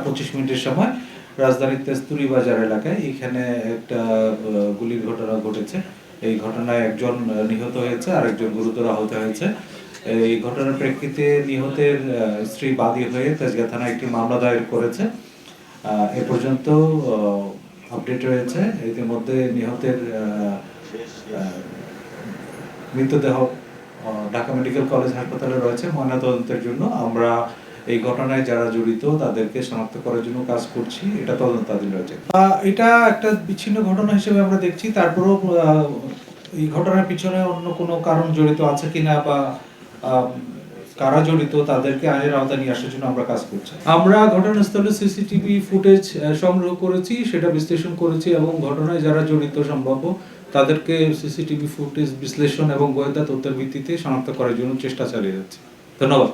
25 সময় রাজধানীর তেস্তুরি বাজার এলাকায় এখানে একটা গুলির ঘটনা ঘটেছে। এই ঘটনায় একজন নিহত হয়েছে আর একজন গুরুতর আহত হয়েছে। এই ঘটনার প্রেক্ষিতে নিহতের স্ত্রী বাদী হয়ে তেজগাঁ থানায় একটি মামলা দায়ের করেছে। এ পর্যন্ত আপডেট রয়েছে। ইতিমধ্যে নিহতের মৃতদেহ ঢাকা মেডিকেল কলেজ হাসপাতালে রয়েছে ময়নাতদন্তের জন্য। আমরা এই ঘটনায় যারা জড়িত তাদেরকে শনাক্ত করার জন্য কাজ করছি, এটা তদন্তাধীন রয়েছে। এটা একটা বিচ্ছিন্ন ঘটনা হিসেবে আমরা দেখছি, তারপরেও এই ঘটনার পিছনে অন্য কোনো কারণ জড়িত আছে কিনা বা কারা জড়িত তাদেরকে আইনের আওতায় নিয়ে আসার জন্য আমরা কাজ করছি। আমরা ঘটনাস্থলে সিসিটিভি ফুটেজ সংগ্রহ করেছি, সেটা বিশ্লেষণ করেছি এবং ঘটনায় যারা জড়িত সম্ভাব্য তাদেরকে সিসিটিভি ফুটেজ বিশ্লেষণ এবং গোয়েন্দা তথ্যের ভিত্তিতে শনাক্ত করার জন্য চেষ্টা চালিয়ে যাচ্ছি। ধন্যবাদ।